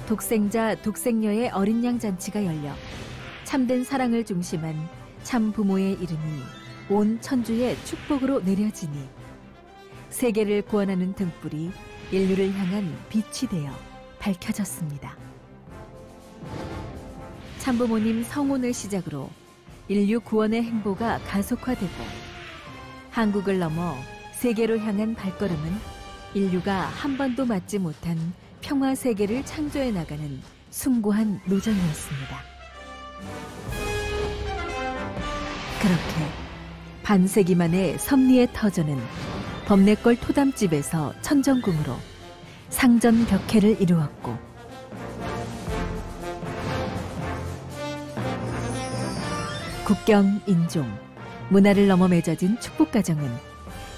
독생자 독생녀의 어린 양 잔치가 열려 참된 사랑을 중심한 참 부모의 이름이 온 천주의 축복으로 내려지니 세계를 구원하는 등불이 인류를 향한 빛이 되어 밝혀졌습니다. 참부모님 성혼을 시작으로 인류 구원의 행보가 가속화되고 한국을 넘어 세계로 향한 발걸음은 인류가 한 번도 맞지 못한 평화 세계를 창조해 나가는 숭고한 노정이었습니다. 그렇게 반세기 만에 섭리의 터전은 범내골 토담집에서 천정궁으로 상전벽해를 이루었고 국경, 인종, 문화를 넘어 맺어진 축복가정은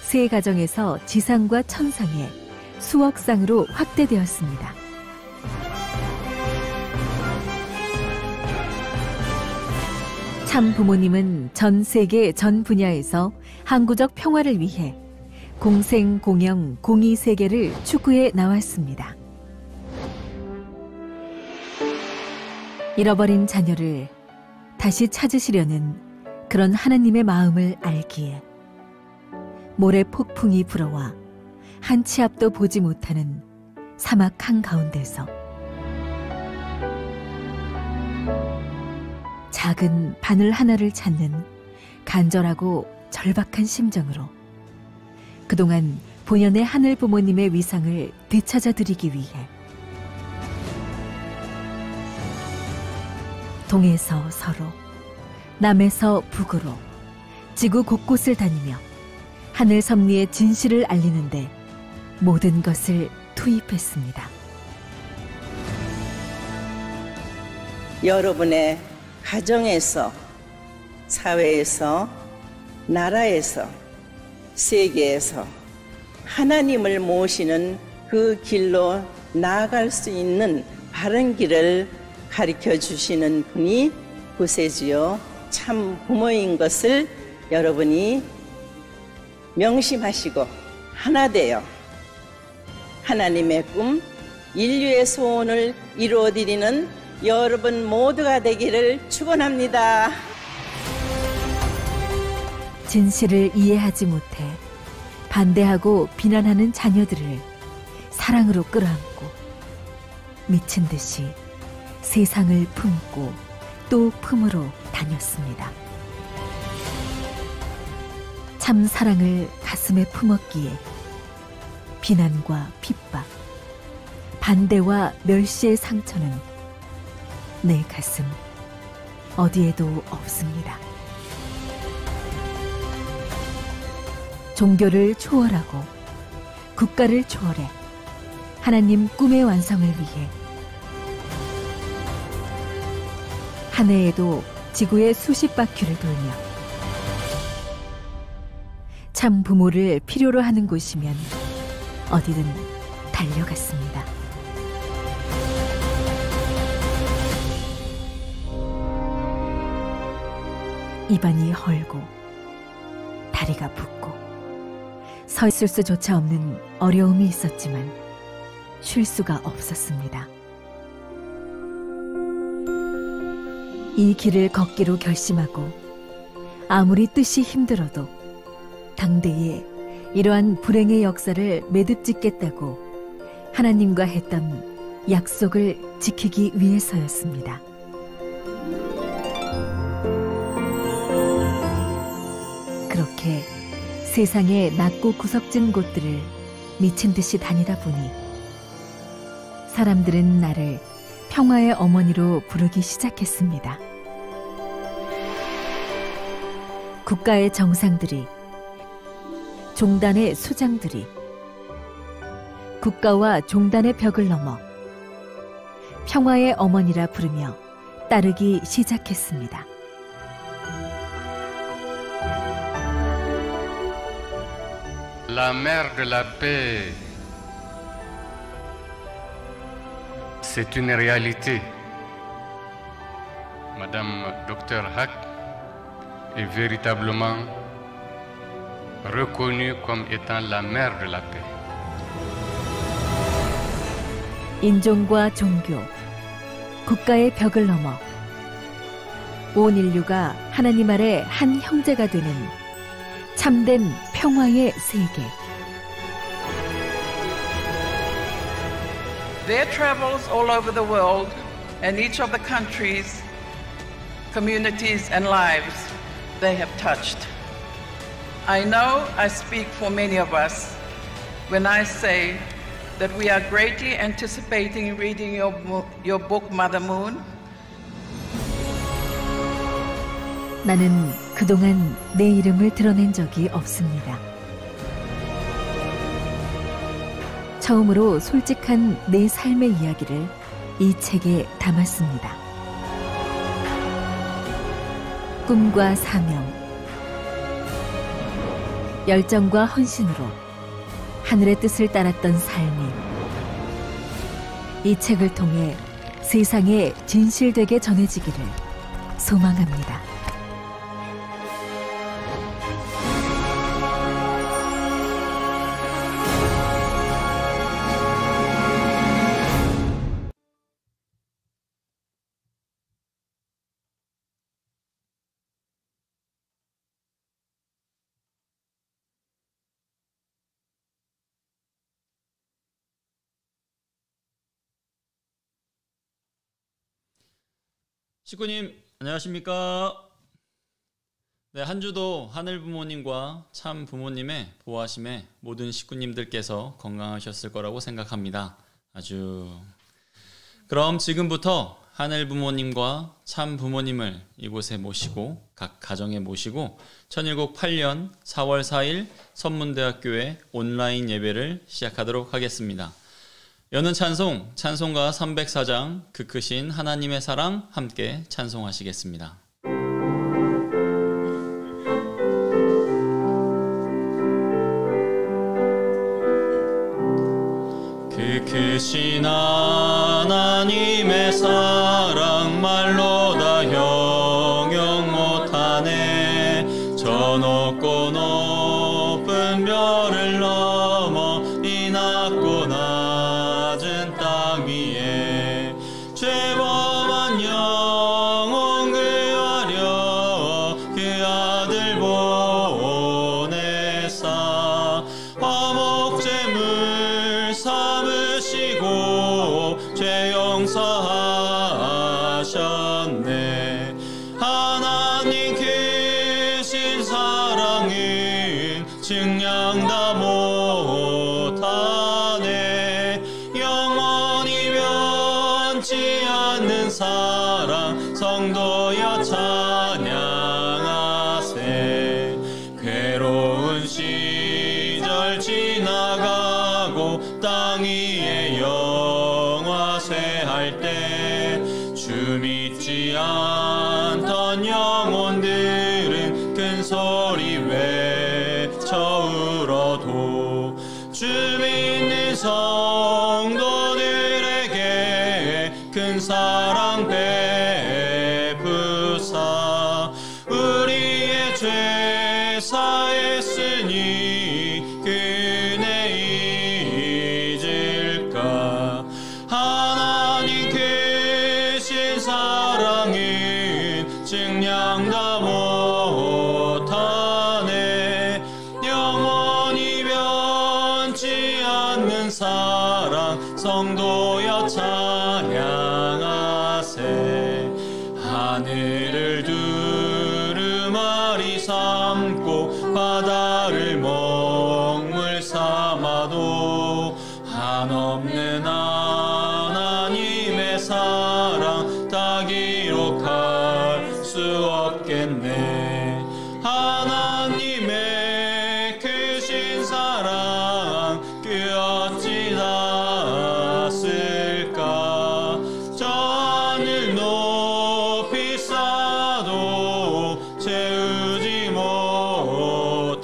세 가정에서 지상과 천상의 수억 쌍으로 확대되었습니다. 참 부모님은 전 세계 전 분야에서 항구적 평화를 위해 공생, 공영, 공의 세계를 추구해 나왔습니다. 잃어버린 자녀를 다시 찾으시려는 그런 하나님의 마음을 알기에 모래 폭풍이 불어와 한 치 앞도 보지 못하는 사막 한가운데서 작은 바늘 하나를 찾는 간절하고 절박한 심정으로 그동안 본연의 하늘 부모님의 위상을 되찾아드리기 위해 동에서 서로, 남에서 북으로 지구 곳곳을 다니며 하늘 섭리의 진실을 알리는데 모든 것을 투입했습니다. 여러분의 가정에서, 사회에서, 나라에서, 세계에서 하나님을 모시는 그 길로 나아갈 수 있는 바른 길을 가르쳐 주시는 분이 구세주요 참 부모인 것을 여러분이 명심하시고 하나 되어 하나님의 꿈, 인류의 소원을 이루어드리는 여러분 모두가 되기를 축원합니다. 진실을 이해하지 못해 반대하고 비난하는 자녀들을 사랑으로 끌어안고 미친 듯이 세상을 품고 또 품으로 다녔습니다. 참 사랑을 가슴에 품었기에 비난과 핍박, 반대와 멸시의 상처는 내 가슴 어디에도 없습니다. 종교를 초월하고 국가를 초월해 하나님 꿈의 완성을 위해 한 해에도 지구의 수십 바퀴를 돌며 참 부모를 필요로 하는 곳이면 어디든 달려갔습니다. 입안이 헐고 다리가 붓고 서 있을 수조차 없는 어려움이 있었지만 쉴 수가 없었습니다. 이 길을 걷기로 결심하고 아무리 뜻이 힘들어도 당대에 이러한 불행의 역사를 매듭짓겠다고 하나님과 했던 약속을 지키기 위해서였습니다. 그렇게 세상의 낮고 구석진 곳들을 미친 듯이 다니다 보니 사람들은 나를 평화의 어머니로 부르기 시작했습니다. 국가의 정상들이, 종단의 수장들이 국가와 종단의 벽을 넘어 평화의 어머니라 부르며 따르기 시작했습니다. La mère de la paix, c'est une réalité. Madame Dr Hack est véritablement reconnue comme étant la mère de la paix. 인종과 종교, 국가의 벽을 넘어 온 인류가 하나님 아래 한 형제가 되는 참된 평화의 세계. Their travels all over the world and each of the countries, communities and lives they have touched. I know I speak for many of us when I say that we are greatly anticipating reading your book, Mother Moon. 나는 그동안 내 이름을 드러낸 적이 없습니다. 처음으로 솔직한 내 삶의 이야기를 이 책에 담았습니다. 꿈과 사명, 열정과 헌신으로 하늘의 뜻을 따랐던 삶이 이 책을 통해 세상에 진실되게 전해지기를 소망합니다. 식구님 안녕하십니까? 네, 한 주도 하늘 부모님과 참 부모님의 보호하심에 모든 식구님들께서 건강하셨을 거라고 생각합니다. 그럼 지금부터 하늘 부모님과 참 부모님을 이곳에 모시고 각 가정에 모시고 천일국 8년 4월 4일 선문대학교의 온라인 예배를 시작하도록 하겠습니다. 여는 찬송, 찬송가 304장 그 크신 하나님의 사랑 함께 찬송하시겠습니다. 그 크신 하나님의 사랑 말로 다 형용 못하네. 저 높고 높은 별을 넘어 이 낮고 낮은 땅 위에 죄범한 영혼 구하려 그 아들 보내사 화목제물 삼으시고 죄 용서하셨네. 하나님 크신 사랑은 증량 다 못하네. 영원히 변치 않는 사랑 성도여 찬양하세. 괴로운 시절 지나가고 땅 위에 영화쇠할 때 주 믿지 않던 영혼들은 큰 소리 외쳐 울어도 주 믿는 성도들에게 큰 사랑 베푸사 우리의 죄 사했으니 그네 잊을까. 하나님 크신 사랑은 증량 다 못하네. 영원히 변치 않는 사랑 성도여 찬양하세. 하늘을 두루마리 삼고 바다를 먹물 삼아도 한없는 하나님의 사랑 다 기록할 수 없겠네. 하나님의 크신 사랑 그 어찌 닿았을까. 저 하늘 높이 쌓아도 채우지 못하리.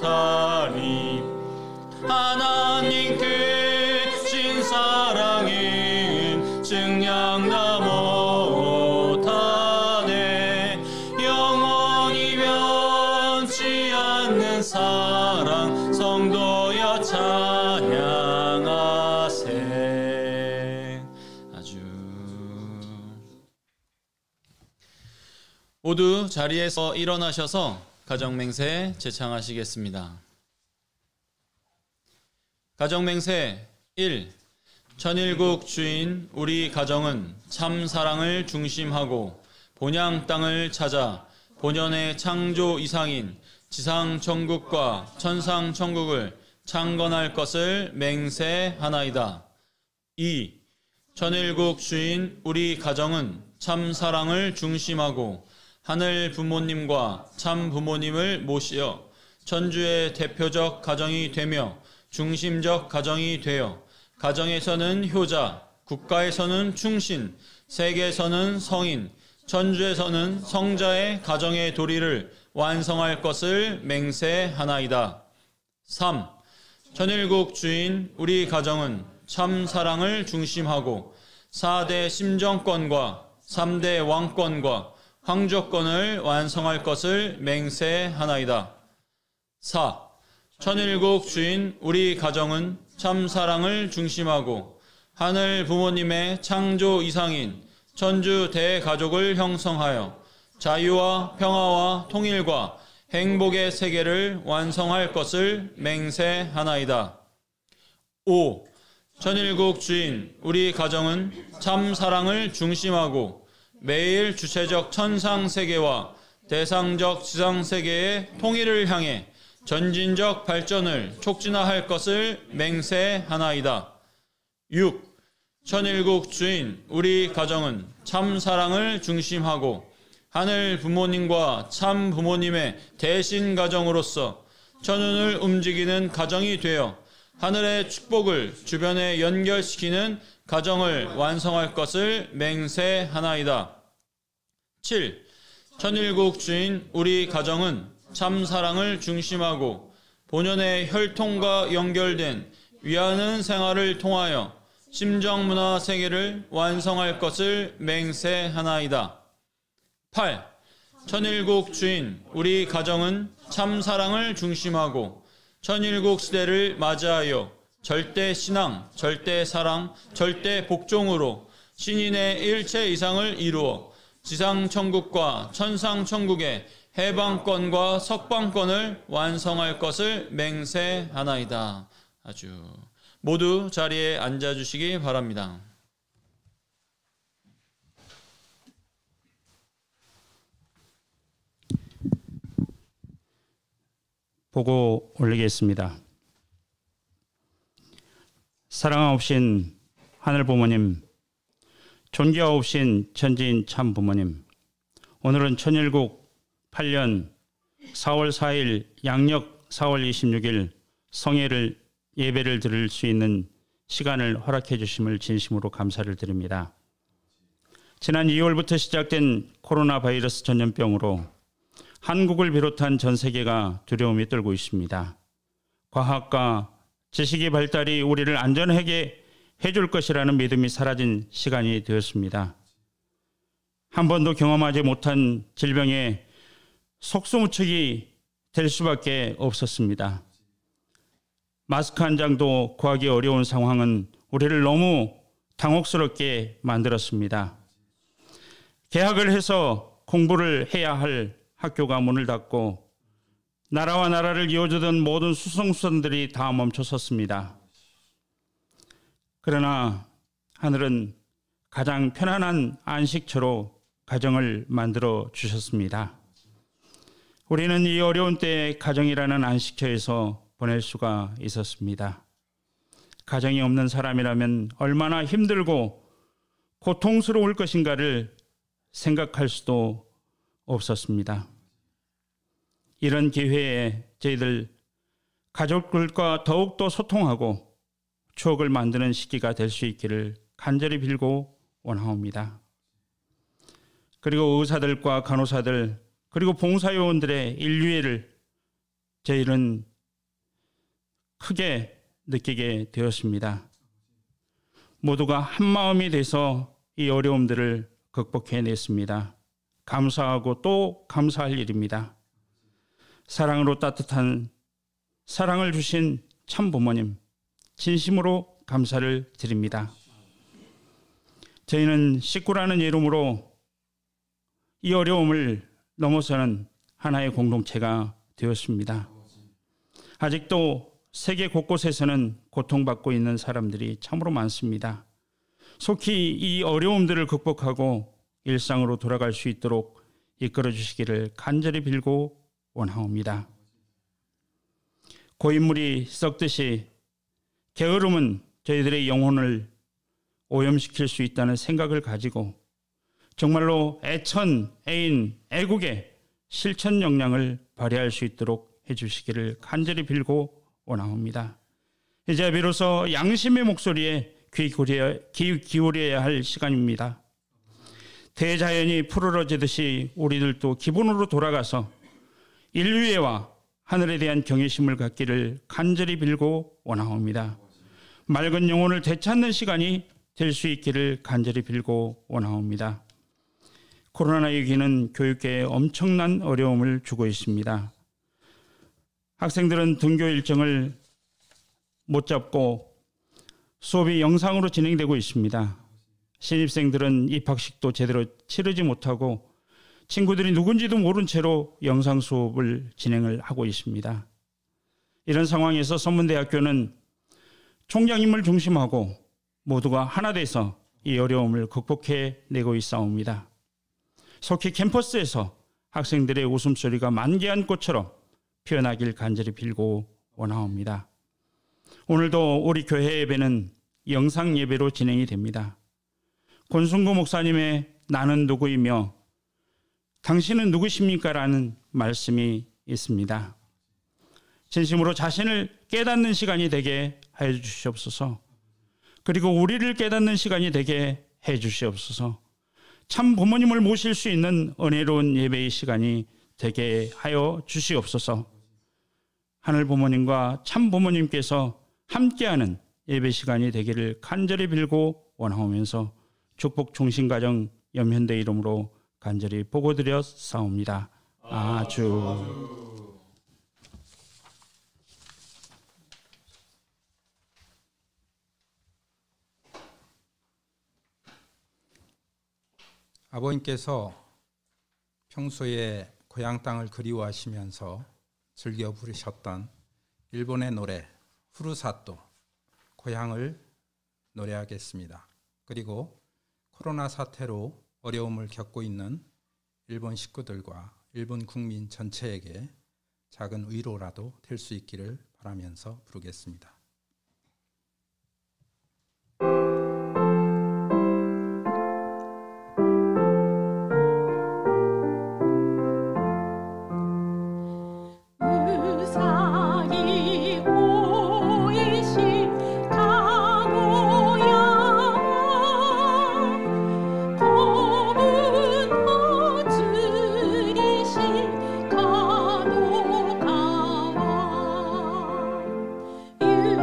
하나님 크신 사랑은 증량 다 못하네. 영원히 변치 않는 사랑 성도여 찬양하세. 모두 자리에서 일어나셔서 가정맹세 제창하시겠습니다. 가정맹세 1. 천일국 주인 우리 가정은 참 사랑을 중심하고 본향 땅을 찾아 본연의 창조 이상인 지상 천국과 천상 천국을 창건할 것을 맹세하나이다. 2. 천일국 주인 우리 가정은 참 사랑을 중심하고 하늘 부모님과 참 부모님을 모시어 천주의 대표적 가정이 되며 중심적 가정이 되어 가정에서는 효자, 국가에서는 충신, 세계에서는 성인, 천주에서는 성자의 가정의 도리를 완성할 것을 맹세하나이다. 3. 천일국 주인 우리 가정은 참 사랑을 중심하고 4대 심정권과 3대 왕권과 황조권을 완성할 것을 맹세하나이다. 4. 천일국 주인 우리 가정은 참 사랑을 중심하고 하늘 부모님의 창조 이상인 천주 대가족을 형성하여 자유와 평화와 통일과 행복의 세계를 완성할 것을 맹세하나이다. 5. 천일국 주인 우리 가정은 참 사랑을 중심하고 매일 주체적 천상세계와 대상적 지상세계의 통일을 향해 전진적 발전을 촉진할 것을 맹세하나이다. 6. 천일국 주인 우리 가정은 참 사랑을 중심하고 하늘 부모님과 참 부모님의 대신 가정으로서 천운을 움직이는 가정이 되어 하늘의 축복을 주변에 연결시키는 가정을 완성할 것을 맹세하나이다. 7. 천일국 주인 우리 가정은 참 사랑을 중심하고 본연의 혈통과 연결된 위하는 생활을 통하여 심정문화 세계를 완성할 것을 맹세하나이다. 8. 천일국 주인 우리 가정은 참 사랑을 중심하고 천일국 시대를 맞이하여 절대 신앙, 절대 사랑, 절대 복종으로 신인의 일체 이상을 이루어 지상 천국과 천상 천국의 해방권과 석방권을 완성할 것을 맹세하나이다. 아주 모두 자리에 앉아주시기 바랍니다. 보고 올리겠습니다. 사랑하옵신 하늘 부모님, 존귀하옵신 천지인 참 부모님, 오늘은 천일국 8년 4월 4일 양력 4월 26일 성회를 예배를 드릴 수 있는 시간을 허락해 주심을 진심으로 감사를 드립니다. 지난 2월부터 시작된 코로나 바이러스 전염병으로 한국을 비롯한 전 세계가 두려움이 떨고 있습니다. 과학과 지식의 발달이 우리를 안전하게 해줄 것이라는 믿음이 사라진 시간이 되었습니다. 한 번도 경험하지 못한 질병에 속수무책이 될 수밖에 없었습니다. 마스크 한 장도 구하기 어려운 상황은 우리를 너무 당혹스럽게 만들었습니다. 개학을 해서 공부를 해야 할 학교가 문을 닫고 나라와 나라를 이어주던 모든 수송수선들이 다 멈춰섰습니다. 그러나 하늘은 가장 편안한 안식처로 가정을 만들어 주셨습니다. 우리는 이 어려운 때에 가정이라는 안식처에서 보낼 수가 있었습니다. 가정이 없는 사람이라면 얼마나 힘들고 고통스러울 것인가를 생각할 수도 없었습니다. 이런 기회에 저희들 가족들과 더욱더 소통하고 추억을 만드는 시기가 될 수 있기를 간절히 빌고 원하옵니다. 그리고 의사들과 간호사들 그리고 봉사요원들의 인류애를 저희는 크게 느끼게 되었습니다. 모두가 한마음이 돼서 이 어려움들을 극복해냈습니다. 감사하고 또 감사할 일입니다. 사랑으로 따뜻한 사랑을 주신 참 부모님, 진심으로 감사를 드립니다. 저희는 식구라는 이름으로 이 어려움을 넘어서는 하나의 공동체가 되었습니다. 아직도 세계 곳곳에서는 고통받고 있는 사람들이 참으로 많습니다. 속히 이 어려움들을 극복하고 일상으로 돌아갈 수 있도록 이끌어 주시기를 간절히 빌고 원하옵니다. 고인물이 썩듯이 게으름은 저희들의 영혼을 오염시킬 수 있다는 생각을 가지고 정말로 애천, 애인, 애국의 실천 역량을 발휘할 수 있도록 해주시기를 간절히 빌고 원하옵니다. 이제 비로소 양심의 목소리에 귀 기울여야 할 시간입니다. 대자연이 푸르러지듯이 우리들도 기본으로 돌아가서 인류애와 하늘에 대한 경외심을 갖기를 간절히 빌고 원하옵니다. 맑은 영혼을 되찾는 시간이 될 수 있기를 간절히 빌고 원하옵니다. 코로나 위기는 교육계에 엄청난 어려움을 주고 있습니다. 학생들은 등교 일정을 못 잡고 수업이 영상으로 진행되고 있습니다. 신입생들은 입학식도 제대로 치르지 못하고 친구들이 누군지도 모른 채로 영상 수업을 진행을 하고 있습니다. 이런 상황에서 선문대학교는 총장님을 중심하고 모두가 하나 돼서 이 어려움을 극복해내고 있사옵니다. 속히 캠퍼스에서 학생들의 웃음소리가 만개한 꽃처럼 피어나길 간절히 빌고 원하옵니다. 오늘도 우리 교회 예배는 영상 예배로 진행이 됩니다. 권순구 목사님의 나는 누구이며 당신은 누구십니까? 라는 말씀이 있습니다. 진심으로 자신을 깨닫는 시간이 되게 해 주시옵소서. 그리고 우리를 깨닫는 시간이 되게 해 주시옵소서. 참 부모님을 모실 수 있는 은혜로운 예배의 시간이 되게 하여 주시옵소서. 하늘 부모님과 참 부모님께서 함께하는 예배 시간이 되기를 간절히 빌고 원하오면서 축복 종신가정 염현대 이름으로 간절히 보고드려 사옵니다. 아주. 아버님께서 평소에 고향 땅을 그리워하시면서 즐겨 부르셨던 일본의 노래 후루사토, 고향을 노래하겠습니다. 그리고 코로나 사태로 어려움을 겪고 있는 일본 식구들과 일본 국민 전체에게 작은 위로라도 될 수 있기를 바라면서 부르겠습니다. You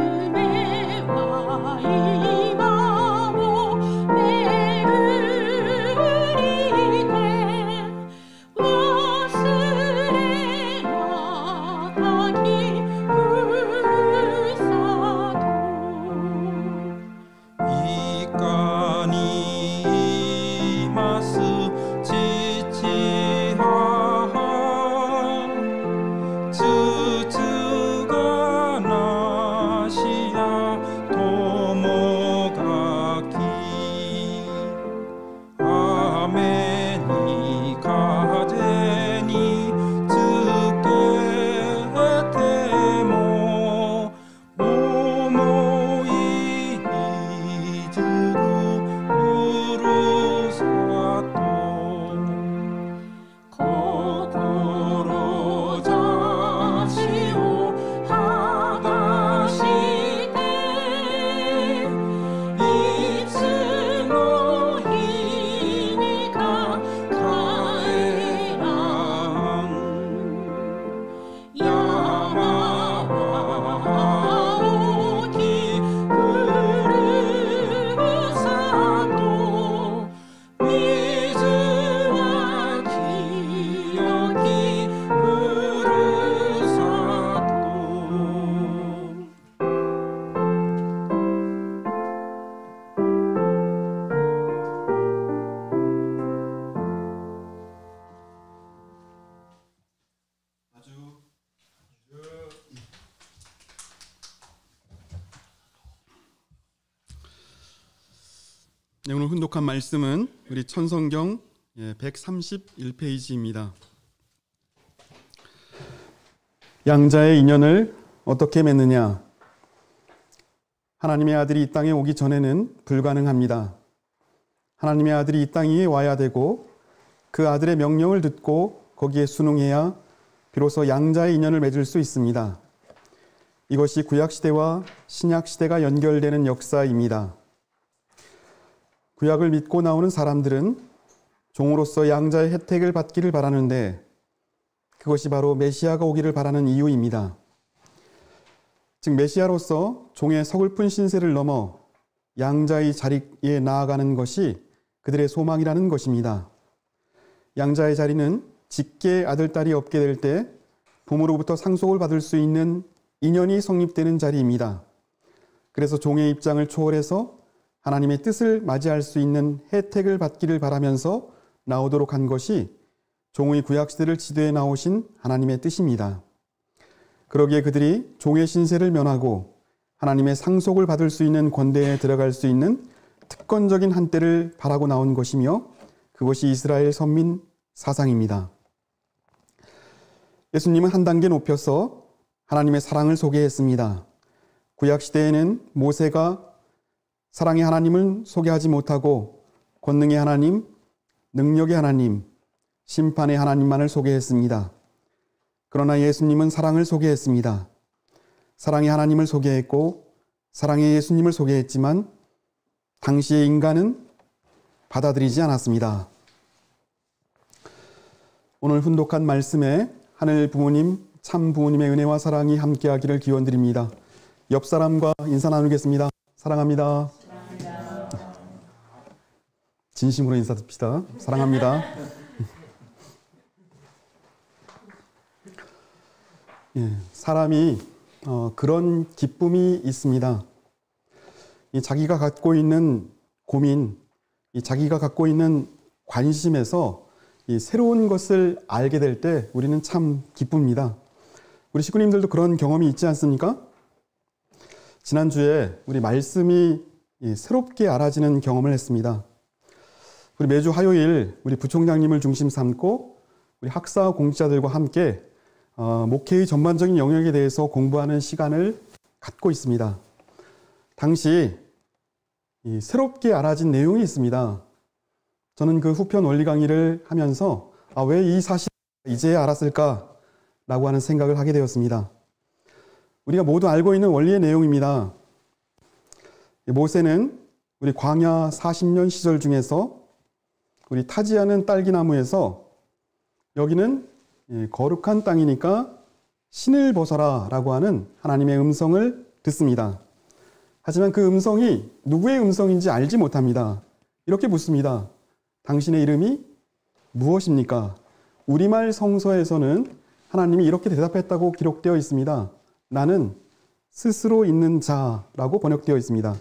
네, 오늘 훈독한 말씀은 우리 천성경 131페이지입니다. 양자의 인연을 어떻게 맺느냐? 하나님의 아들이 이 땅에 오기 전에는 불가능합니다. 하나님의 아들이 이 땅 위에 와야 되고 그 아들의 명령을 듣고 거기에 순응해야 비로소 양자의 인연을 맺을 수 있습니다. 이것이 구약시대와 신약시대가 연결되는 역사입니다. 구약을 믿고 나오는 사람들은 종으로서 양자의 혜택을 받기를 바라는데 그것이 바로 메시아가 오기를 바라는 이유입니다. 즉 메시아로서 종의 서글픈 신세를 넘어 양자의 자리에 나아가는 것이 그들의 소망이라는 것입니다. 양자의 자리는 직계 아들딸이 없게 될 때 부모로부터 상속을 받을 수 있는 인연이 성립되는 자리입니다. 그래서 종의 입장을 초월해서 하나님의 뜻을 맞이할 수 있는 혜택을 받기를 바라면서 나오도록 한 것이 종의 구약시대를 지도해 나오신 하나님의 뜻입니다. 그러기에 그들이 종의 신세를 면하고 하나님의 상속을 받을 수 있는 권대에 들어갈 수 있는 특권적인 한때를 바라고 나온 것이며 그것이 이스라엘 선민 사상입니다. 예수님은 한 단계 높여서 하나님의 사랑을 소개했습니다. 구약시대에는 모세가 사랑의 하나님을 소개하지 못하고 권능의 하나님, 능력의 하나님, 심판의 하나님만을 소개했습니다. 그러나 예수님은 사랑을 소개했습니다. 사랑의 하나님을 소개했고 사랑의 예수님을 소개했지만 당시의 인간은 받아들이지 않았습니다. 오늘 훈독한 말씀에 하늘 부모님, 참 부모님의 은혜와 사랑이 함께하기를 기원드립니다. 옆 사람과 인사 나누겠습니다. 사랑합니다. 진심으로 인사드립시다. 사랑합니다. 사람이 그런 기쁨이 있습니다. 자기가 갖고 있는 고민, 자기가 갖고 있는 관심에서 새로운 것을 알게 될 때 우리는 참 기쁩니다. 우리 식구님들도 그런 경험이 있지 않습니까? 지난주에 우리 말씀이 새롭게 알아지는 경험을 했습니다. 우리 매주 화요일 우리 부총장님을 중심 삼고 우리 학사 공직자들과 함께 목회의 전반적인 영역에 대해서 공부하는 시간을 갖고 있습니다. 당시 새롭게 알아진 내용이 있습니다. 저는 그 후편 원리 강의를 하면서 왜 이 사실을 이제 알았을까라고 하는 생각을 하게 되었습니다. 우리가 모두 알고 있는 원리의 내용입니다. 모세는 우리 광야 40년 시절 중에서 우리 타지 않은 딸기나무에서 여기는 거룩한 땅이니까 신을 벗어라 라고 하는 하나님의 음성을 듣습니다. 하지만 그 음성이 누구의 음성인지 알지 못합니다. 이렇게 묻습니다. 당신의 이름이 무엇입니까? 우리말 성서에서는 하나님이 이렇게 대답했다고 기록되어 있습니다. 나는 스스로 있는 자라고 번역되어 있습니다.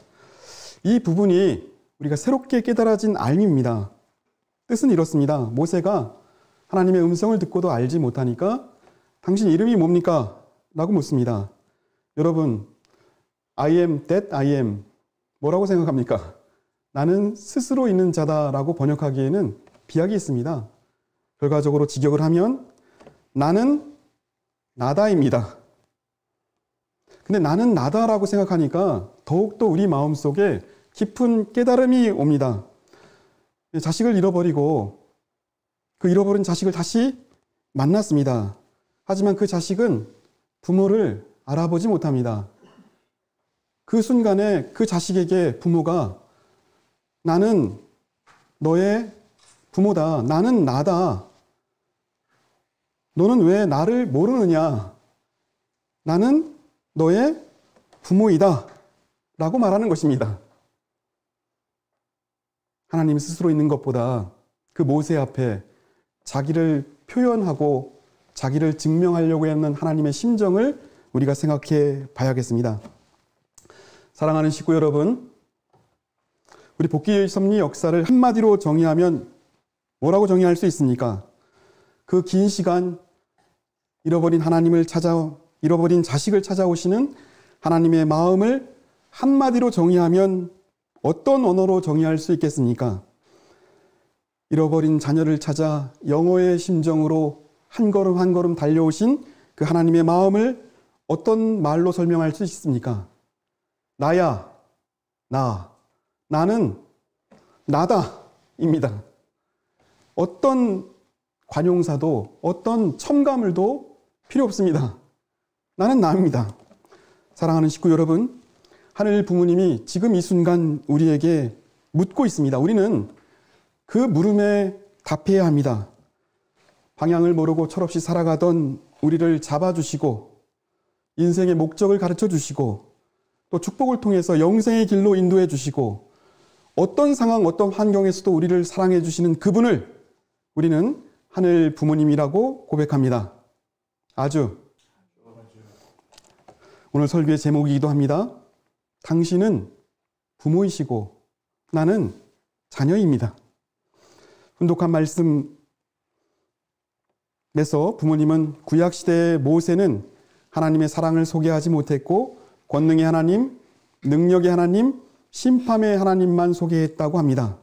이 부분이 우리가 새롭게 깨달아진 알미입니다. 뜻은 이렇습니다. 모세가 하나님의 음성을 듣고도 알지 못하니까 당신 이름이 뭡니까? 라고 묻습니다. 여러분, I am that I am 뭐라고 생각합니까? 나는 스스로 있는 자다라고 번역하기에는 비약이 있습니다. 결과적으로 직역을 하면 나는 나다입니다. 근데 나는 나다라고 생각하니까 더욱더 우리 마음속에 깊은 깨달음이 옵니다. 자식을 잃어버리고 그 잃어버린 자식을 다시 만났습니다. 하지만 그 자식은 부모를 알아보지 못합니다. 그 순간에 그 자식에게 부모가 나는 너의 부모다. 나는 나다. 너는 왜 나를 모르느냐? 나는 너의 부모이다. 라고 말하는 것입니다. 하나님 스스로 있는 것보다 그 모세 앞에 자기를 표현하고 자기를 증명하려고 하는 하나님의 심정을 우리가 생각해 봐야겠습니다. 사랑하는 식구 여러분, 우리 복귀 섭리 역사를 한마디로 정의하면 뭐라고 정의할 수 있습니까? 그 긴 시간 잃어버린 잃어버린 자식을 찾아오시는 하나님의 마음을 한마디로 정의하면 어떤 언어로 정의할 수 있겠습니까? 잃어버린 자녀를 찾아 영어의 심정으로 한 걸음 한 걸음 달려오신 그 하나님의 마음을 어떤 말로 설명할 수 있습니까? 나야, 나는 나다 입니다. 어떤 관용사도 어떤 첨가물도 필요 없습니다. 나는 나입니다. 사랑하는 식구 여러분, 하늘 부모님이 지금 이 순간 우리에게 묻고 있습니다. 우리는 그 물음에 답해야 합니다. 방향을 모르고 철없이 살아가던 우리를 잡아주시고 인생의 목적을 가르쳐 주시고 또 축복을 통해서 영생의 길로 인도해 주시고 어떤 상황, 어떤 환경에서도 우리를 사랑해 주시는 그분을 우리는 하늘 부모님이라고 고백합니다. 아주. 오늘 설교의 제목이기도 합니다. 당신은 부모이시고 나는 자녀입니다. 훈독한 말씀에서 부모님은 구약시대의 모세는 하나님의 사랑을 소개하지 못했고 권능의 하나님, 능력의 하나님, 심판의 하나님만 소개했다고 합니다.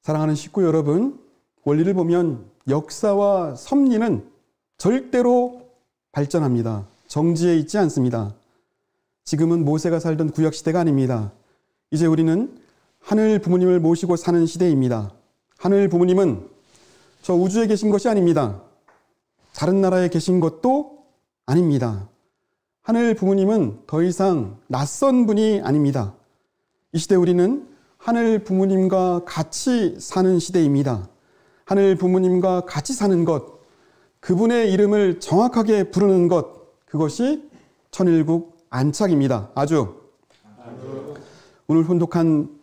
사랑하는 식구 여러분, 원리를 보면 역사와 섭리는 절대로 발전합니다. 정지해 있지 않습니다. 지금은 모세가 살던 구약시대가 아닙니다. 이제 우리는 하늘 부모님을 모시고 사는 시대입니다. 하늘 부모님은 저 우주에 계신 것이 아닙니다. 다른 나라에 계신 것도 아닙니다. 하늘 부모님은 더 이상 낯선 분이 아닙니다. 이 시대 우리는 하늘 부모님과 같이 사는 시대입니다. 하늘 부모님과 같이 사는 것, 그분의 이름을 정확하게 부르는 것, 그것이 천일국 안착입니다. 아주. 오늘 혼독한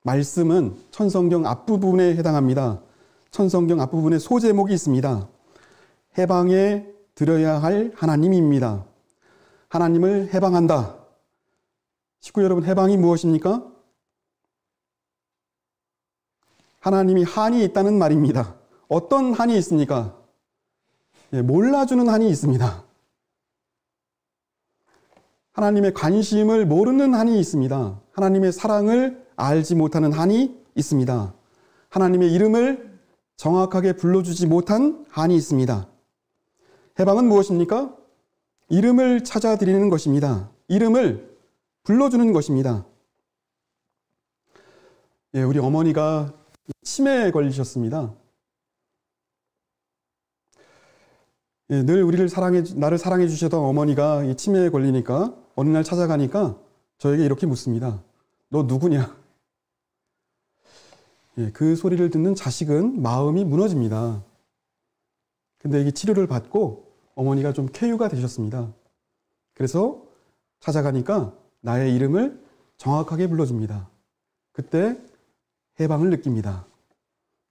말씀은 천성경 앞부분에 해당합니다. 천성경 앞부분에 소제목이 있습니다. 해방에 드려야 할 하나님입니다. 하나님을 해방한다. 식구 여러분, 해방이 무엇입니까? 하나님이 한이 있다는 말입니다. 어떤 한이 있습니까? 몰라주는 한이 있습니다. 하나님의 관심을 모르는 한이 있습니다. 하나님의 사랑을 알지 못하는 한이 있습니다. 하나님의 이름을 정확하게 불러주지 못한 한이 있습니다. 해방은 무엇입니까? 이름을 찾아드리는 것입니다. 이름을 불러주는 것입니다. 우리 어머니가 치매에 걸리셨습니다. 늘 나를 사랑해 주셨던 어머니가 이 치매에 걸리니까 어느 날 찾아가니까 저에게 이렇게 묻습니다. 너 누구냐? 그 소리를 듣는 자식은 마음이 무너집니다. 근데 이게 치료를 받고 어머니가 좀 쾌유가 되셨습니다. 그래서 찾아가니까 나의 이름을 정확하게 불러줍니다. 그때 해방을 느낍니다.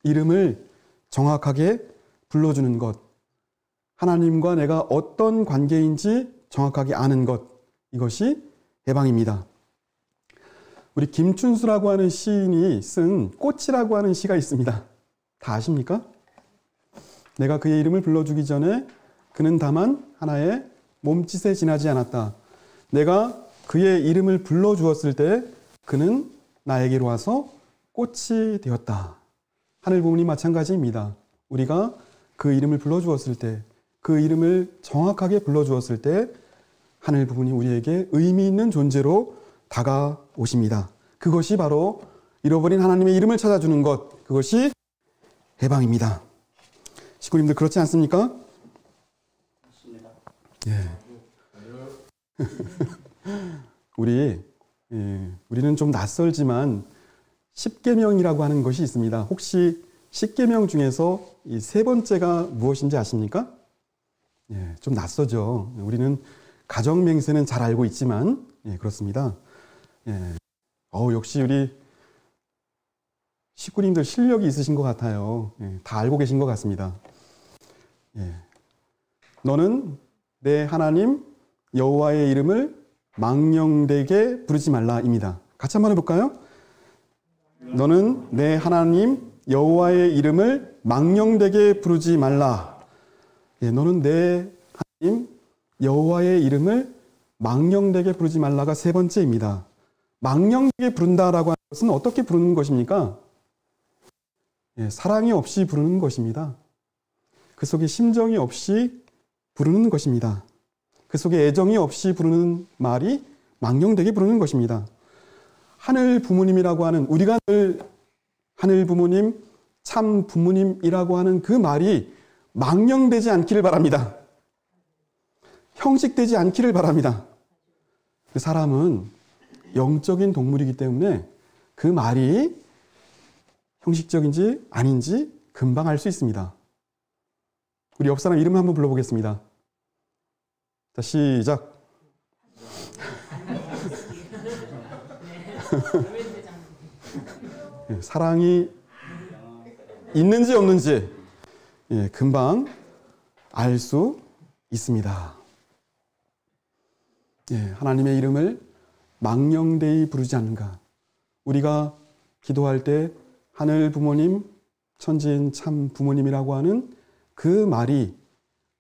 이름을 정확하게 불러주는 것, 하나님과 내가 어떤 관계인지 정확하게 아는 것, 이것이 해방입니다. 우리 김춘수라고 하는 시인이 쓴 꽃이라고 하는 시가 있습니다. 다 아십니까? 내가 그의 이름을 불러주기 전에 그는 다만 하나의 몸짓에 지나지 않았다. 내가 그의 이름을 불러주었을 때 그는 나에게로 와서 꽃이 되었다. 하늘 부모님 마찬가지입니다. 우리가 그 이름을 불러주었을 때, 그 이름을 정확하게 불러주었을 때 하늘 부모님 우리에게 의미 있는 존재로 다가오십니다. 그것이 바로 잃어버린 하나님의 이름을 찾아주는 것, 그것이 해방입니다. 식구님들 그렇지 않습니까? 맞습니다. 우리는 좀 낯설지만 십계명이라고 하는 것이 있습니다. 혹시 십계명 중에서 이 세 번째가 무엇인지 아십니까? 좀 낯서죠. 우리는 가정 맹세는 잘 알고 있지만 그렇습니다. 역시 우리 식구님들 실력이 있으신 것 같아요. 다 알고 계신 것 같습니다. 너는 내 하나님 여호와의 이름을 망령되게 부르지 말라입니다. 같이 한번 해볼까요? 너는 내 하나님 여호와의 이름을 망령되게 부르지 말라. 너는 내 하나님 여호와의 이름을 망령되게 부르지 말라가 세 번째입니다. 망령되게 부른다라고 하는 것은 어떻게 부르는 것입니까? 사랑이 없이 부르는 것입니다. 그 속에 심정이 없이 부르는 것입니다. 그 속에 애정이 없이 부르는 말이 망령되게 부르는 것입니다. 하늘 부모님이라고 하는, 우리가 늘 하늘 부모님, 참 부모님이라고 하는 그 말이 망령되지 않기를 바랍니다. 형식되지 않기를 바랍니다. 사람은 영적인 동물이기 때문에 그 말이 형식적인지 아닌지 금방 알 수 있습니다. 우리 옆 사람 이름 한번 불러보겠습니다. 자, 시작. 사랑이 있는지 없는지 금방 알 수 있습니다. 하나님의 이름을 망령되이 부르지 않는가. 우리가 기도할 때 하늘 부모님, 천지인 참 부모님이라고 하는 그 말이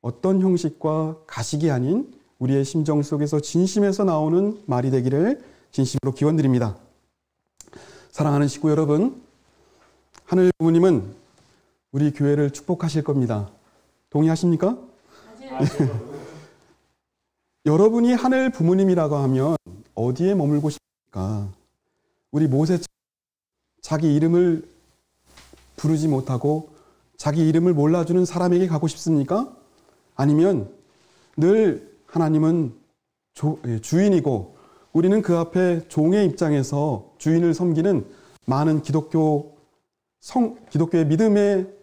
어떤 형식과 가식이 아닌 우리의 심정 속에서 진심에서 나오는 말이 되기를 진심으로 기원드립니다. 사랑하는 식구 여러분, 하늘 부모님은 우리 교회를 축복하실 겁니다. 동의하십니까? 여러분이 하늘 부모님이라고 하면 어디에 머물고 싶습니까? 우리 모세처럼 자기 이름을 부르지 못하고 자기 이름을 몰라주는 사람에게 가고 싶습니까? 아니면 늘 하나님은 주인이고 우리는 그 앞에 종의 입장에서 주인을 섬기는 많은 기독교의 믿음의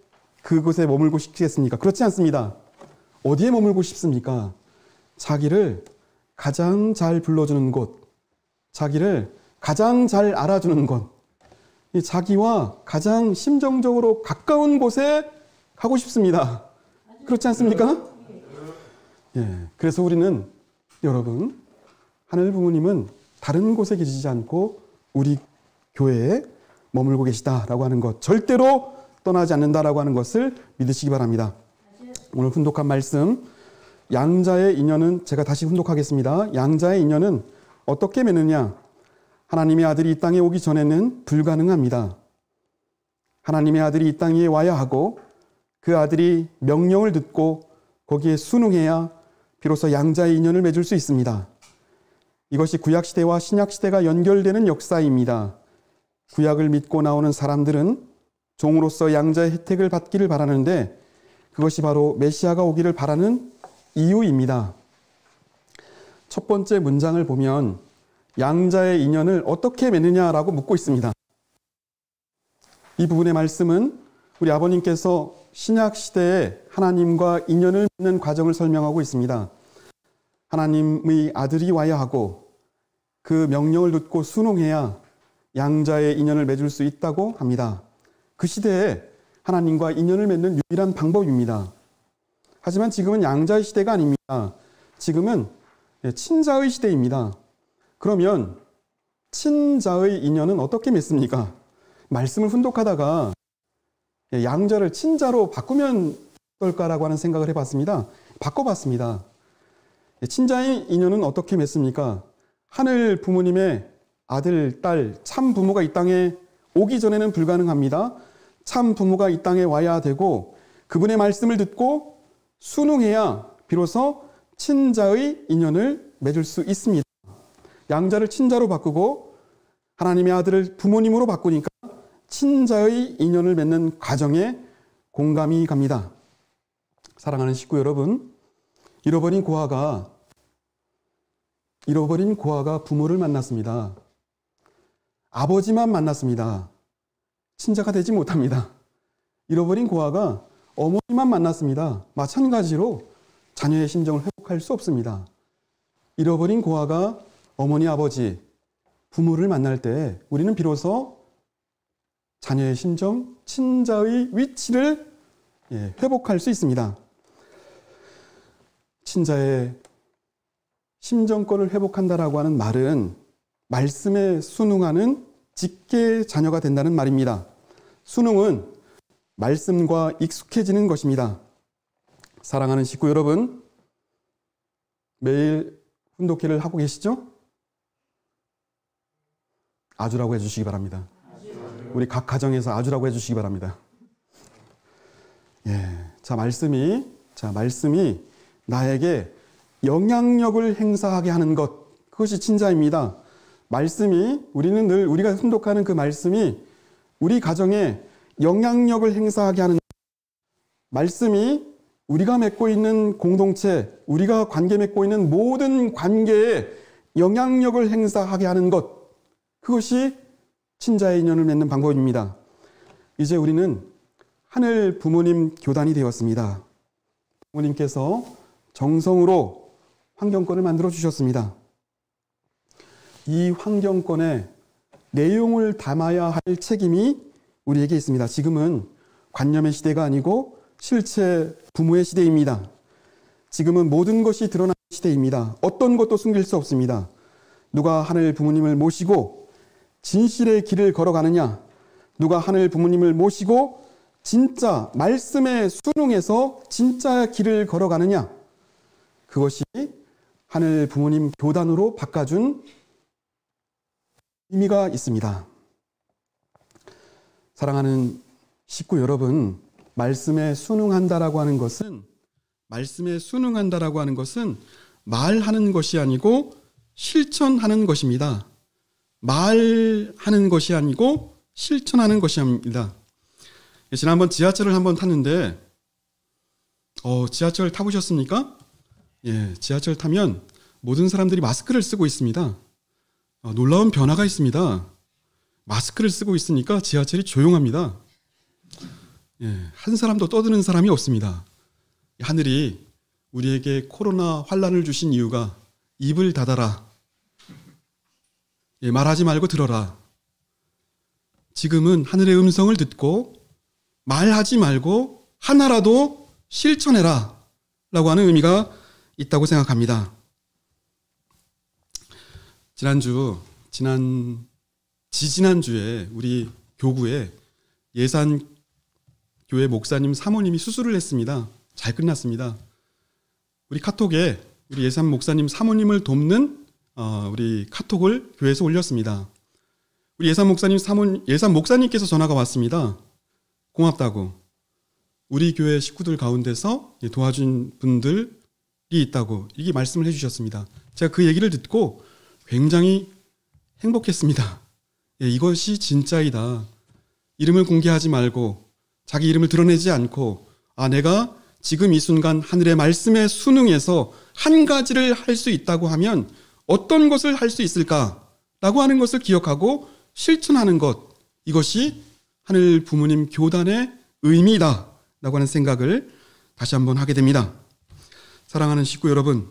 그곳에 머물고 싶겠습니까? 그렇지 않습니다. 어디에 머물고 싶습니까? 자기를 가장 잘 불러주는 곳, 자기를 가장 잘 알아주는 곳, 자기와 가장 심정적으로 가까운 곳에 가고 싶습니다. 그렇지 않습니까? 그래서 우리는 여러분, 하늘 부모님은 다른 곳에 계시지 않고 우리 교회에 머물고 계시다라고 하는 것, 절대로 떠나지 않는다라고 하는 것을 믿으시기 바랍니다. 오늘 훈독한 말씀, 양자의 인연은, 제가 다시 훈독하겠습니다. 양자의 인연은 어떻게 맺느냐? 하나님의 아들이 이 땅에 오기 전에는 불가능합니다. 하나님의 아들이 이 땅에 와야 하고 그 아들이 명령을 듣고 거기에 순응해야 비로소 양자의 인연을 맺을 수 있습니다. 이것이 구약시대와 신약시대가 연결되는 역사입니다. 구약을 믿고 나오는 사람들은 종으로서 양자의 혜택을 받기를 바라는데 그것이 바로 메시아가 오기를 바라는 이유입니다. 첫 번째 문장을 보면 양자의 인연을 어떻게 맺느냐라고 묻고 있습니다. 이 부분의 말씀은 우리 아버님께서 신약시대에 하나님과 인연을 맺는 과정을 설명하고 있습니다. 하나님의 아들이 와야 하고 그 명령을 듣고 순응해야 양자의 인연을 맺을 수 있다고 합니다. 그 시대에 하나님과 인연을 맺는 유일한 방법입니다. 하지만 지금은 양자의 시대가 아닙니다. 지금은 친자의 시대입니다. 그러면 친자의 인연은 어떻게 맺습니까? 말씀을 훈독하다가 양자를 친자로 바꾸면 어떨까라고 하는 생각을 해봤습니다. 바꿔봤습니다. 친자의 인연은 어떻게 맺습니까? 하늘 부모님의 아들, 딸, 참 부모가 이 땅에 오기 전에는 불가능합니다. 참 부모가 이 땅에 와야 되고 그분의 말씀을 듣고 순응해야 비로소 친자의 인연을 맺을 수 있습니다. 양자를 친자로 바꾸고 하나님의 아들을 부모님으로 바꾸니까 친자의 인연을 맺는 과정에 공감이 갑니다. 사랑하는 식구 여러분, 잃어버린 고아가 부모를 만났습니다. 아버지만 만났습니다. 친자가 되지 못합니다. 잃어버린 고아가 어머니만 만났습니다. 마찬가지로 자녀의 심정을 회복할 수 없습니다. 잃어버린 고아가 어머니, 아버지, 부모를 만날 때 우리는 비로소 자녀의 심정, 친자의 위치를 회복할 수 있습니다. 친자의 심정권을 회복한다라고 하는 말은 말씀에 순응하는 직계 자녀가 된다는 말입니다. 순응은 말씀과 익숙해지는 것입니다. 사랑하는 식구 여러분, 매일 훈독회를 하고 계시죠? 아주라고 해주시기 바랍니다. 우리 각 가정에서 아주라고 해주시기 바랍니다. 예, 자 말씀이 나에게 영향력을 행사하게 하는 것, 그것이 친자입니다. 말씀이 우리는 늘 우리가 순독하는 그 말씀이 우리 가정에 영향력을 행사하게 하는 말씀이 우리가 맺고 있는 공동체, 우리가 관계 맺고 있는 모든 관계에 영향력을 행사하게 하는 것, 그것이 친자의 인연을 맺는 방법입니다. 이제 우리는 하늘 부모님 교단이 되었습니다. 부모님께서 정성으로 환경권을 만들어 주셨습니다. 이 환경권에 내용을 담아야 할 책임이 우리에게 있습니다. 지금은 관념의 시대가 아니고 실체 부모의 시대입니다. 지금은 모든 것이 드러나는 시대입니다. 어떤 것도 숨길 수 없습니다. 누가 하늘 부모님을 모시고 진실의 길을 걸어가느냐, 누가 하늘 부모님을 모시고 진짜 말씀에 순응해서 진짜 길을 걸어가느냐, 그것이 하늘 부모님 교단으로 바꿔준 의미가 있습니다. 사랑하는 식구 여러분, 말씀에 순응한다라고 하는 것은 말하는 것이 아니고 실천하는 것입니다. 말하는 것이 아니고 실천하는 것입니다. 지난번 지하철을 한번 탔는데 지하철 타보셨습니까? 예, 지하철 타면 모든 사람들이 마스크를 쓰고 있습니다. 놀라운 변화가 있습니다. 마스크를 쓰고 있으니까 지하철이 조용합니다. 예, 한 사람도 떠드는 사람이 없습니다. 하늘이 우리에게 코로나 환란을 주신 이유가 입을 닫아라. 예, 말하지 말고 들어라. 지금은 하늘의 음성을 듣고 말하지 말고 하나라도 실천해라 라고 하는 의미가 있다고 생각합니다. 지지난주에 우리 교구에 예산교회 목사님 사모님이 수술을 했습니다. 잘 끝났습니다. 우리 카톡에 우리 예산 목사님 사모님을 돕는 우리 카톡을 교회에서 올렸습니다. 우리 예산 목사님께서 전화가 왔습니다. 고맙다고. 우리 교회 식구들 가운데서 도와준 분들이 있다고 이게 말씀을 해주셨습니다. 제가 그 얘기를 듣고 굉장히 행복했습니다. 예, 이것이 진짜이다. 이름을 공개하지 말고 자기 이름을 드러내지 않고 내가 지금 이 순간 하늘의 말씀에 순응해서 한 가지를 할 수 있다고 하면 어떤 것을 할 수 있을까라고 하는 것을 기억하고 실천하는 것, 이것이 하늘 부모님 교단의 의미다 라고 하는 생각을 다시 한번 하게 됩니다. 사랑하는 식구 여러분,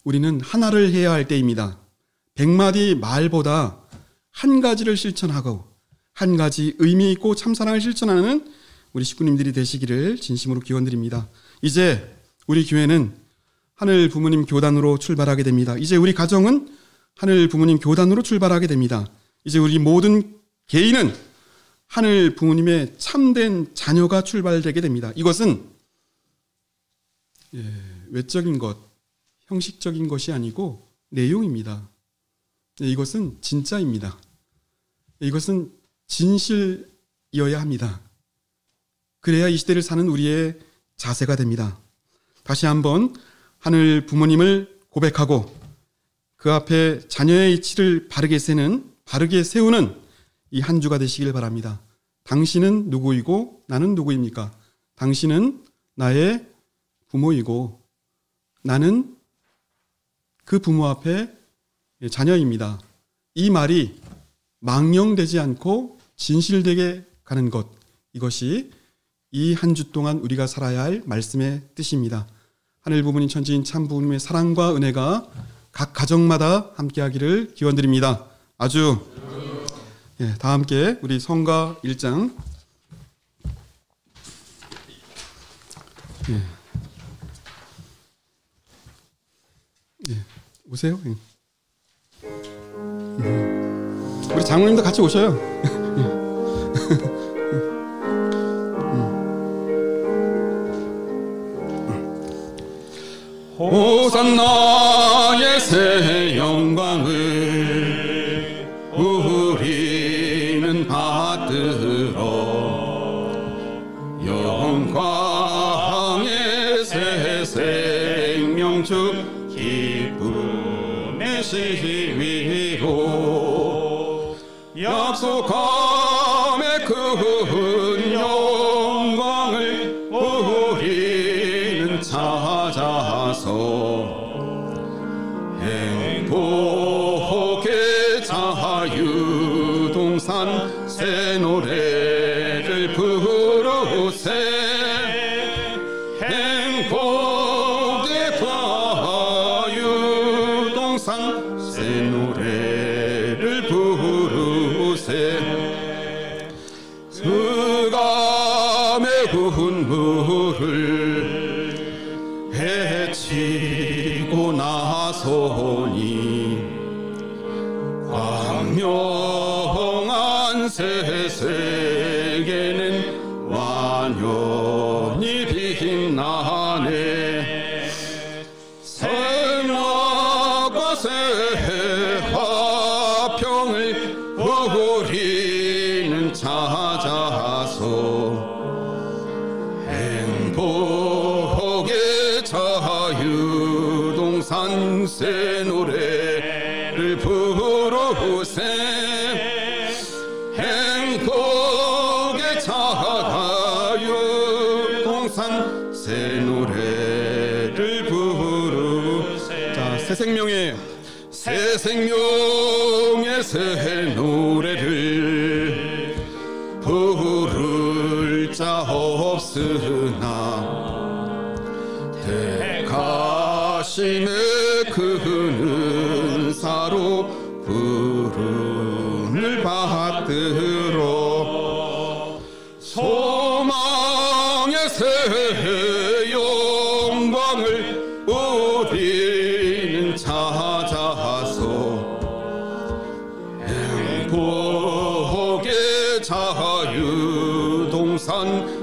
우리는 하나를 해야 할 때입니다. 100마디 말보다 한 가지를 실천하고 한 가지 의미 있고 참사랑을 실천하는 우리 식구님들이 되시기를 진심으로 기원드립니다. 이제 우리 교회는 하늘 부모님 교단으로 출발하게 됩니다. 이제 우리 가정은 하늘 부모님 교단으로 출발하게 됩니다. 이제 우리 모든 개인은 하늘 부모님의 참된 자녀가 출발되게 됩니다. 이것은 외적인 것, 형식적인 것이 아니고 내용입니다. 이것은 진짜입니다. 이것은 진실이어야 합니다. 그래야 이 시대를 사는 우리의 자세가 됩니다. 다시 한번 하늘 부모님을 고백하고 그 앞에 자녀의 이치를 바르게 세우는 이 한 주가 되시길 바랍니다. 당신은 누구이고 나는 누구입니까? 당신은 나의 부모이고 나는 그 부모 앞에 자녀입니다. 이 말이 망령되지 않고 진실되게 가는 것, 이것이 이 한 주 동안 우리가 살아야 할 말씀의 뜻입니다. 하늘 부모님 천지인 참 부모님의 사랑과 은혜가 각 가정마다 함께하기를 기원드립니다. 아주 다 함께 우리 성가 1장 오세요. 우리 장로님도 같이 오셔요. 호산나의 새 영광을 약속함의 큰 영광을 우리는 찾아서 행복의 자유동산 새 노래를 부르세. 행복의 자유동산 새 노래를 부르세. 흑암의 군물을 헤치고 나서니 광명한 새 세계는 완연히 빛나네. 생각과 새 화평을 우리는 찾아서 행복의 자유동산 새 노래를 부르세. 행복의 자유동산 새 노래를 부르세. 자, 새 생명의 새 노래를 부를 자 없으나 택하심의 그 은사로 부름을 받들어 소망의 새 영광을 우리는 찾아서 행복의 자유동산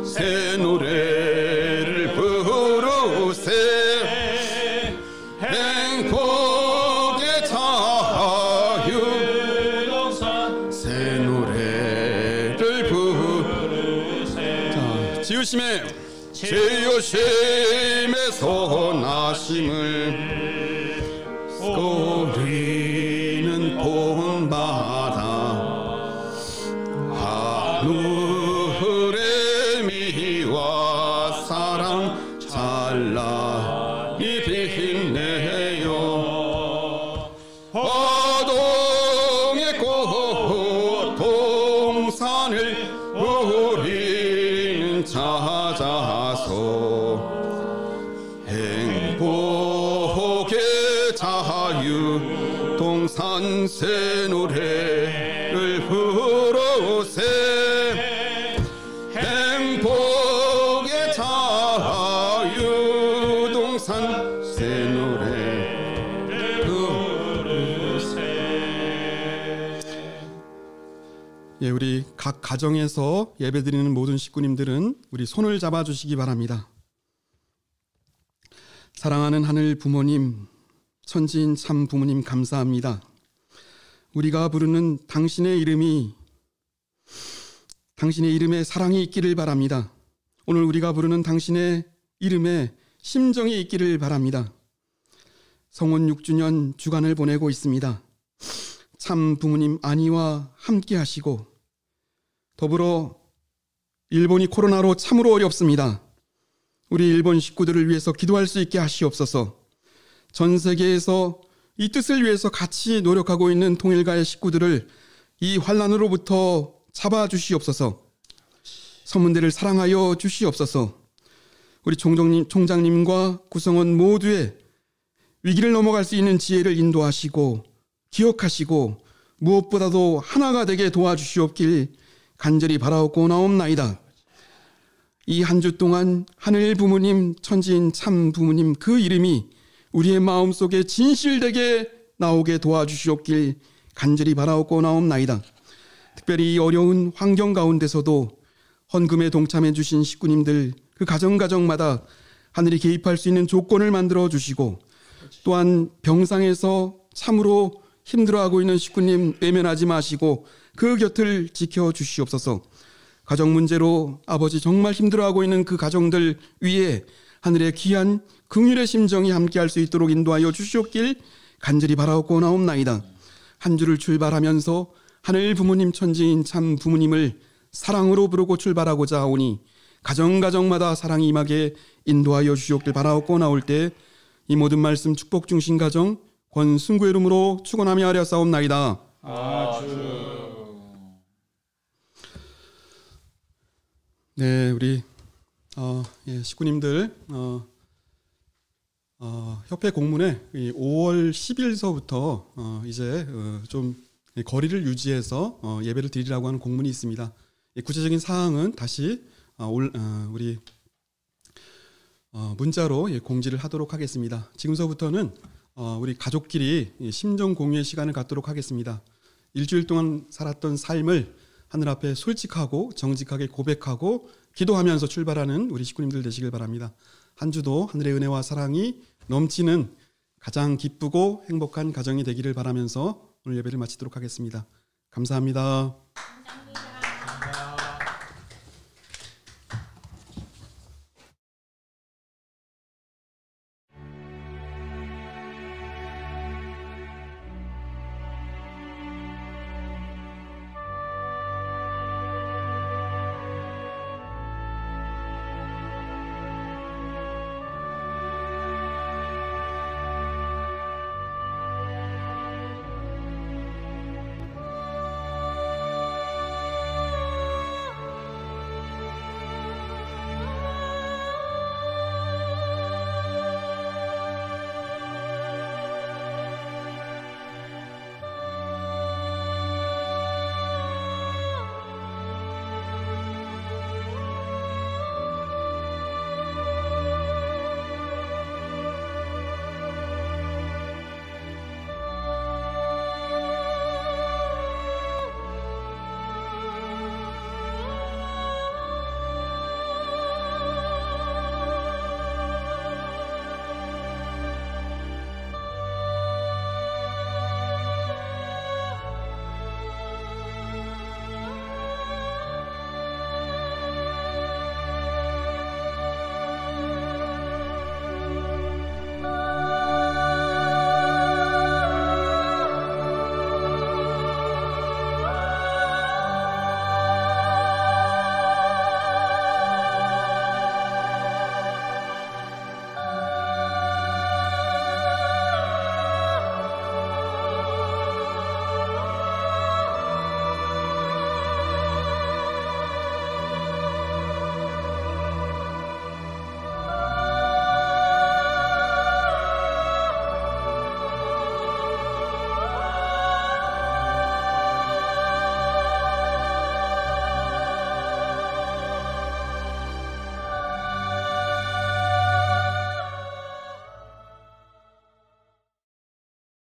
새 노래를 부르세. 행복의 자유동산 새 노래를 부르세. 자, 지으심의 선하심을 우리는 본받아 하늘의 미와 사랑 찬란히 빛내요. 어동의 고통산을 우리는 찾아서 행복의 자유동산 새 노래를 부르세. 행복의 자유동산 새 노래를 부르세. 예, 우리 각 가정에서 예배드리는 모든 식구님들은 우리 손을 잡아주시기 바랍니다. 사랑하는 하늘 부모님, 천지인 참 부모님 감사합니다. 우리가 부르는 당신의 이름에 사랑이 있기를 바랍니다. 오늘 우리가 부르는 당신의 이름에 심정이 있기를 바랍니다. 성원 6주년 주간을 보내고 있습니다. 참 부모님 안위와 함께 하시고 더불어 일본이 코로나로 참으로 어렵습니다. 우리 일본 식구들을 위해서 기도할 수 있게 하시옵소서. 전 세계에서 이 뜻을 위해서 같이 노력하고 있는 통일가의 식구들을 이 환난으로부터 잡아주시옵소서. 선문대를 사랑하여 주시옵소서. 우리 총장님과 구성원 모두의 위기를 넘어갈 수 있는 지혜를 인도하시고 기억하시고 무엇보다도 하나가 되게 도와주시옵길 간절히 바라옵고나옵나이다. 이 한 주 동안 하늘 부모님, 천지인 참 부모님 그 이름이 우리의 마음속에 진실되게 나오게 도와주시옵길 간절히 바라옵고나옵나이다. 특별히 이 어려운 환경 가운데서도 헌금에 동참해 주신 식구님들 그 가정마다 하늘이 개입할 수 있는 조건을 만들어 주시고 또한 병상에서 참으로 힘들어하고 있는 식구님 외면하지 마시고 그 곁을 지켜주시옵소서. 가정 문제로 아버지 정말 힘들어하고 있는 그 가정들 위에 하늘의 귀한 긍휼의 심정이 함께할 수 있도록 인도하여 주시옵길 간절히 바라옵고나옵나이다. 한 주를 출발하면서 하늘 부모님 천지인 참 부모님을 사랑으로 부르고 출발하고자 하오니 가정가정마다 사랑이 임하게 인도하여 주시옵길 바라옵고 나올 때 이 모든 말씀 축복 중심 가정 권순구의 이름으로 축원하며 하려사옵나이다. 네, 우리 식구님들 협회 공문에 5월 10일서부터 이제 좀 거리를 유지해서 예배를 드리라고 하는 공문이 있습니다. 구체적인 사항은 다시 우리 문자로 공지를 하도록 하겠습니다. 지금서부터는 우리 가족끼리 심정 공유의 시간을 갖도록 하겠습니다. 일주일 동안 살았던 삶을 하늘 앞에 솔직하고 정직하게 고백하고 기도하면서 출발하는 우리 식구님들 되시길 바랍니다. 한 주도 하늘의 은혜와 사랑이 넘치는 가장 기쁘고 행복한 가정이 되기를 바라면서 오늘 예배를 마치도록 하겠습니다. 감사합니다.